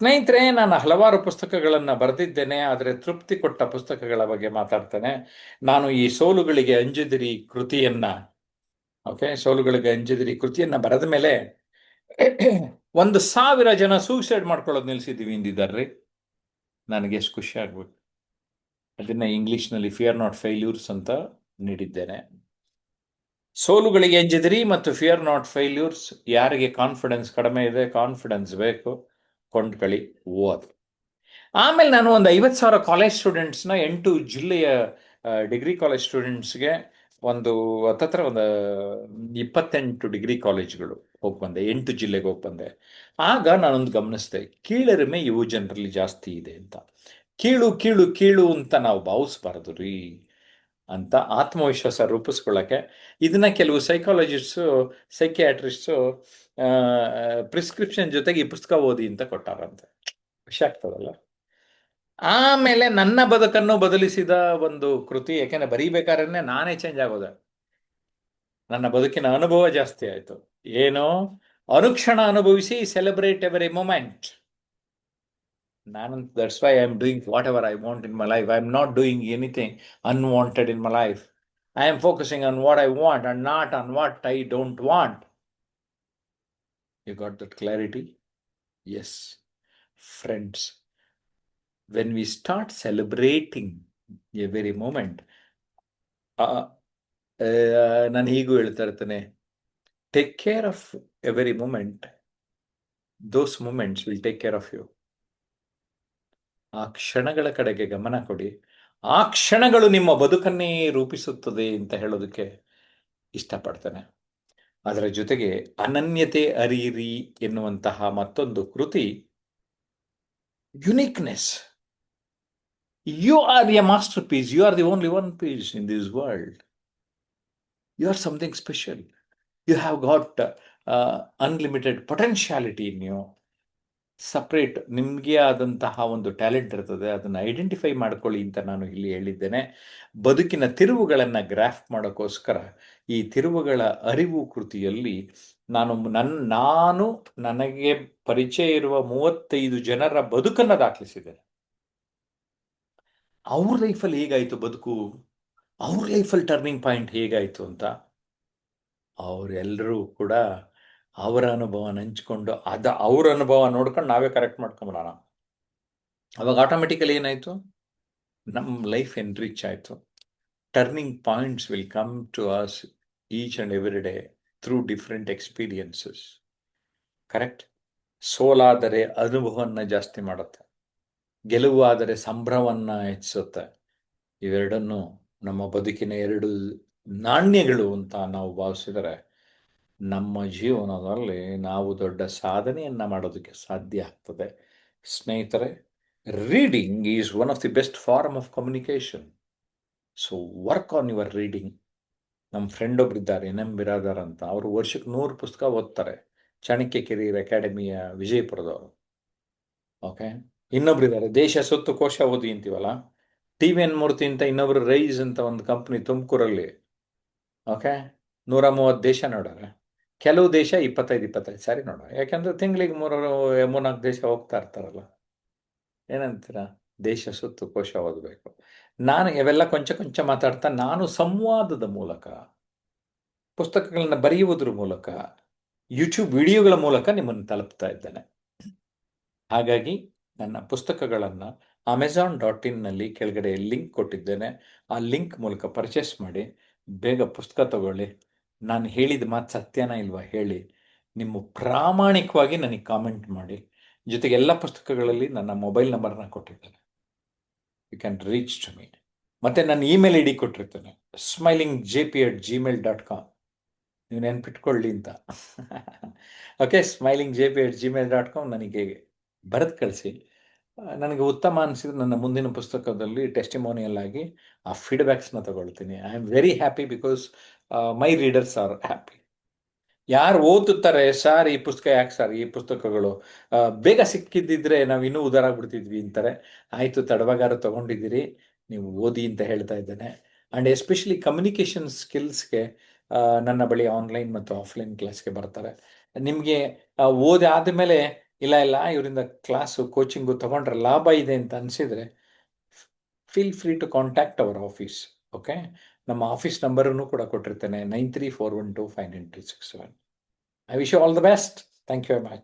ಸ್ನೇಹಿತರೆ, ನಾನು ಹಲವಾರು ಪುಸ್ತಕಗಳನ್ನು ಬರೆದಿದ್ದೇನೆ, ಆದರೆ ತೃಪ್ತಿ ಕೊಟ್ಟ ಪುಸ್ತಕಗಳ ಬಗ್ಗೆ ಮಾತಾಡ್ತೇನೆ. ನಾನು ಈ ಸೋಲುಗಳಿಗೆ ಅಂಜದಿರಿ ಕೃತಿಯನ್ನ, ಸೋಲುಗಳಿಗೆ ಅಂಜದಿರಿ ಕೃತಿಯನ್ನ ಬರೆದ ಮೇಲೆ 1,000 ಜನ ಸೂಸೈಡ್ ಮಾಡ್ಕೊಳ್ಳೋದು ನಿಲ್ಸಿದ್ದೀವಿ ಎಂದಿದ್ದಾರ್ರಿ. ನನಗೆ ಎಷ್ಟು ಖುಷಿ ಆಗ್ಬೇಕು. ಅದನ್ನ ಇಂಗ್ಲಿಷ್ನಲ್ಲಿ ಫಿಯರ್ ನಾಟ್ ಫೇಲ್ಯೂರ್ಸ್ ಅಂತ ನೀಡಿದ್ದೇನೆ. ಸೋಲುಗಳಿಗೆ ಅಂಜಿದಿರಿ ಮತ್ತು ಫಿಯರ್ ನಾಟ್ ಫೇಲ್ಯೂರ್ಸ್. ಯಾರಿಗೆ ಕಾನ್ಫಿಡೆನ್ಸ್ ಕಡಿಮೆ ಇದೆ, ಕಾನ್ಫಿಡೆನ್ಸ್ ಬೇಕು, ಕೊಂಡ್ಕೊಳ್ಳಿ, ಓದ್. ಆಮೇಲೆ ನಾನು ಒಂದು 50,000 ಕಾಲೇಜ್ ಸ್ಟೂಡೆಂಟ್ಸ್ನ 8 ಜಿಲ್ಲೆಯ ಡಿಗ್ರಿ ಕಾಲೇಜ್ ಸ್ಟೂಡೆಂಟ್ಸ್ಗೆ ಒಂದು ಹತ್ತತ್ರ ಒಂದು 28 ಡಿಗ್ರಿ ಕಾಲೇಜ್ಗಳು ಹೋಗಿ ಬಂದೆ, 8 ಜಿಲ್ಲೆಗೆ ಹೋಗಿ ಬಂದೆ. ಆಗ ನಾನೊಂದು ಗಮನಿಸಿದೆ, ಕೀಳರಿಮೆ ಯುವ ಜನರಲ್ಲಿ ಜಾಸ್ತಿ ಇದೆ ಅಂತ. ಕೀಳು ಕೀಳು ಕೀಳು ಅಂತ ನಾವು ಭಾವಿಸ್ಬಾರ್ದು ರೀ ಅಂತ ಆತ್ಮವಿಶ್ವಾಸ ರೂಪಿಸ್ಕೊಳ್ಳೋಕ್ಕೆ ಇದನ್ನ ಕೆಲವು ಸೈಕಾಲಜಿಸ್ಟು, ಸೈಕಿಯಾಟ್ರಿಸ್ಟು ಪ್ರಿಸ್ಕ್ರಿಪ್ಷನ್ ಜೊತೆಗೆ ಈ ಪುಸ್ತಕ ಓದಿ ಅಂತ ಕೊಟ್ಟಾರಂತೆ. ಖುಷಿ ಆಗ್ತದಲ್ಲ. ಆಮೇಲೆ ನನ್ನ ಬದುಕನ್ನು ಬದಲಿಸಿದ ಒಂದು ಕೃತಿ, ಯಾಕೆಂದ್ರೆ ಬರೀಬೇಕಾದ್ರೆ ನಾನೇ ಚೇಂಜ್ ಆಗೋದೆ. ನನ್ನ ಬದುಕಿನ ಅನುಭವ ಜಾಸ್ತಿ ಆಯಿತು. ಏನು? ಅನುಕ್ಷಣ ಅನುಭವಿಸಿ, ಸೆಲೆಬ್ರೇಟ್ ಎವರಿ ಮೊಮೆಂಟ್. ನಾನು that's why I am doing what ever I want in my life. I am not doing anything unwanted in my life. I am focusing on what I want and not on what I don't want. You got that clarity? Yes. Friends, when we start celebrating every moment, ನಾನು ಹೀಗೂ ಹೇಳ್ತಾ ಇರ್ತೇನೆ, take care of every moment, those moments will take care of you. ಆ ಕ್ಷಣಗಳ ಕಡೆಗೆ ಗಮನ ಕೊಡಿ, ಆ ಕ್ಷಣಗಳು ನಿಮ್ಮ ಬದುಕನ್ನೇ ರೂಪಿಸುತ್ತದೆ ಅಂತ ಹೇಳೋದಕ್ಕೆ ಇಷ್ಟಪಡ್ತೇನೆ. ಅದರ ಜೊತೆಗೆ ಅನನ್ಯತೆ ಅರಿಯಿರಿ ಎನ್ನುವಂತಹ ಮತ್ತೊಂದು ಕೃತಿ, uniqueness. You are a masterpiece. You are the only one piece in this world. You are something special. You have got unlimited potentiality in you. Separate ನಿಮಗೆ ಆದಂತಹ ಒಂದು ಟ್ಯಾಲೆಂಟ್ ಇರ್ತದೆ, ಅದನ್ನು ಐಡೆಂಟಿಫೈ ಮಾಡ್ಕೊಳ್ಳಿ ಅಂತ ನಾನು ಇಲ್ಲಿ ಹೇಳಿದ್ದೇನೆ. ಬದುಕಿನ ತಿರುವುಗಳನ್ನು ಗ್ರಾಫ್ ಮಾಡೋಕ್ಕೋಸ್ಕರ ಈ ತಿರುವುಗಳ ಅರಿವು ಕೃತಿಯಲ್ಲಿ ನಾನು ನನಗೆ ಪರಿಚಯ ಇರುವ 35 ಜನರ ಬದುಕನ್ನು ದಾಖಲಿಸಿದ್ದೇನೆ. ಅವ್ರ ಲೈಫಲ್ಲಿ ಹೇಗಾಯಿತು ಬದುಕು, ಅವ್ರ ಲೈಫಲ್ಲಿ ಟರ್ನಿಂಗ್ ಪಾಯಿಂಟ್ ಹೇಗಾಯಿತು ಅಂತ ಅವರೆಲ್ಲರೂ ಕೂಡ ಅವರ ಅನುಭವ ಹಂಚ್ಕೊಂಡು ಅವ್ರ ಅನುಭವ ನೋಡ್ಕೊಂಡು ನಾವೇ ಕರೆಕ್ಟ್ ಮಾಡ್ಕೊಂಬಿಡೋಣ. ಅವಾಗ ಆಟೋಮೆಟಿಕಲಿ ಏನಾಯಿತು, ನಮ್ಮ ಲೈಫ್ ಎನ್ರಿಚ್ ಆಯಿತು. Turning points will come to us each and every day through different experiences. Correct. ಸೋಲಾದರೆ ಅನುಭವವನ್ನು ಜಾಸ್ತಿ ಮಾಡುತ್ತೆ, ಗೆಲುವು ಆದರೆ ಸಂಭ್ರಮವನ್ನು ಹೆಚ್ಚಿಸುತ್ತೆ. ಇವೆರಡನ್ನು ನಮ್ಮ ಬದುಕಿನ 2 ನಾಣ್ಯಗಳು ಅಂತ ನಾವು ಭಾವಿಸಿದರೆ ನಮ್ಮ ಜೀವನದಲ್ಲಿ ನಾವು ದೊಡ್ಡ ಸಾಧನೆಯನ್ನು ಮಾಡೋದಕ್ಕೆ ಸಾಧ್ಯ ಆಗ್ತದೆ. ಸ್ನೇಹಿತರೆ, reading is one of the best form of communication. So work on your reading. ನಮ್ಮ ಫ್ರೆಂಡ್ ಒಬ್ಬರಿದ್ದಾರೆ, NM ಬಿರಾದರ್ ಅಂತ. ಅವರು ವರ್ಷಕ್ಕೆ 100 ಪುಸ್ತಕ ಓದ್ತಾರೆ, ಚಾಣಕ್ಯ ಕೆರಿಯರ್ ಅಕಾಡೆಮಿಯ ವಿಜಯಪುರದವರು. ಓಕೆ. ಇನ್ನೊಬ್ರಿದ್ದಾರೆ, ದೇಶ ಸೊತ್ತು ಕೋಶ ಓದಿ ಅಂತೀವಲ್ಲ, TVN ಮೂರ್ತಿ ಅಂತ ಇನ್ನೊಬ್ರು, ರೈಸ್ ಅಂತ ಒಂದು ಕಂಪ್ನಿ ತುಮಕೂರಲ್ಲಿ. ಓಕೆ. 130 ದೇಶ ನೋಡೋರೆ. ಕೆಲವು ದೇಶ 25 ಸಾರಿ ನೋಡೋರೆ, ಯಾಕಂದ್ರೆ ತಿಂಗಳಿಗೆ 3-4 ದೇಶ ಹೋಗ್ತಾ ಇರ್ತಾರಲ್ಲ. ಏನಂತೀರ? ದೇಶ ಸುತ್ತು ಕೋಶ ಓದಬೇಕು. ನಾನು ಇವೆಲ್ಲ ಕೊಂಚ ಕೊಂಚ ಮಾತಾಡ್ತಾ, ನಾನು ಸಂವಾದದ ಮೂಲಕ, ಪುಸ್ತಕಗಳನ್ನ ಬರೆಯುವುದರ ಮೂಲಕ, ಯೂಟ್ಯೂಬ್ ವಿಡಿಯೋಗಳ ಮೂಲಕ ನಿಮ್ಮನ್ನು ತಲುಪ್ತಾ ಇದ್ದೇನೆ. ಹಾಗಾಗಿ ನನ್ನ ಪುಸ್ತಕಗಳನ್ನು Amazon.in ಕೆಳಗಡೆ ಲಿಂಕ್ ಕೊಟ್ಟಿದ್ದೇನೆ. ಆ ಲಿಂಕ್ ಮೂಲಕ ಪರ್ಚೇಸ್ ಮಾಡಿ, ಬೇಗ ಪುಸ್ತಕ ತಗೊಳ್ಳಿ. ನಾನು ಹೇಳಿದ ಮಾತು ಸತ್ಯನಾ ಇಲ್ವಾ ಹೇಳಿ, ನಿಮ್ಮ ಪ್ರಾಮಾಣಿಕವಾಗಿ ನನಗೆ ಕಾಮೆಂಟ್ ಮಾಡಿ. ಜೊತೆಗೆ ಎಲ್ಲ ಪುಸ್ತಕಗಳಲ್ಲಿ ನನ್ನ ಮೊಬೈಲ್ ನಂಬರ್ನ ಕೊಟ್ಟಿದ್ದೇನೆ, you can reach to me. ಮತ್ತು ನನ್ನ ಇಮೇಲ್ ID ಕೊಟ್ಟಿರ್ತೇನೆ, smilingjp@gmail.com. ನೀವು ನೆನ್ಪಿಟ್ಕೊಳ್ಳಿ ಅಂತ. ಓಕೆ, smilingjp@gmail.com ನನಗೆ ಬರೆದು ಕಳಿಸಿ. ನನಗೆ ಉತ್ತಮ ಅನಿಸಿದ್ರೆ ನನ್ನ ಮುಂದಿನ ಪುಸ್ತಕದಲ್ಲಿ ಟೆಸ್ಟಿಮೋನಿಯಲ್ ಆಗಿ ಆ ಫೀಡ್ಬ್ಯಾಕ್ಸ್ನ ತಗೊಳ್ತೀನಿ. I am very happy because my readers are happy. ಯಾರು ಓದುತ್ತಾರೆ, ಸರ್ ಈ ಪುಸ್ತಕ ಯಾಕೆ ಸರ್, ಈ ಪುಸ್ತಕಗಳು ಬೇಗ ಸಿಕ್ಕಿದ್ದಿದ್ರೆ ನಾವು ಇನ್ನೂ ಉದಾರಾಗ್ಬಿಡ್ತಿದ್ವಿ ಅಂತಾರೆ. ಆಯಿತು, ತಡವಾಗಾರು ತಗೊಂಡಿದ್ದೀರಿ, ನೀವು ಓದಿ ಅಂತ ಹೇಳ್ತಾ ಇದ್ದೇನೆ. ಆ್ಯಂಡ್ ಎಸ್ಪೆಷಲಿ ಕಮ್ಯುನಿಕೇಷನ್ ಸ್ಕಿಲ್ಸ್ಗೆ ನನ್ನ ಬಳಿ ಆನ್ಲೈನ್ ಮತ್ತು ಆಫ್ಲೈನ್ ಕ್ಲಾಸ್ಗೆ ಬರ್ತಾರೆ. ನಿಮಗೆ ಓದಿ ಆದಮೇಲೆ ಇಲ್ಲ ಇವರಿಂದ ಕ್ಲಾಸು ಕೋಚಿಂಗು ತಗೊಂಡ್ರೆ ಲಾಭ ಇದೆ ಅಂತ ಅನಿಸಿದರೆ feel free to contact our office. Okay, ನಮ್ಮ ಆಫೀಸ್ ನಂಬರನ್ನು ಕೂಡ ಕೊಟ್ಟಿರ್ತೇನೆ, 9341259267. I wish you all the best. Thank you very much.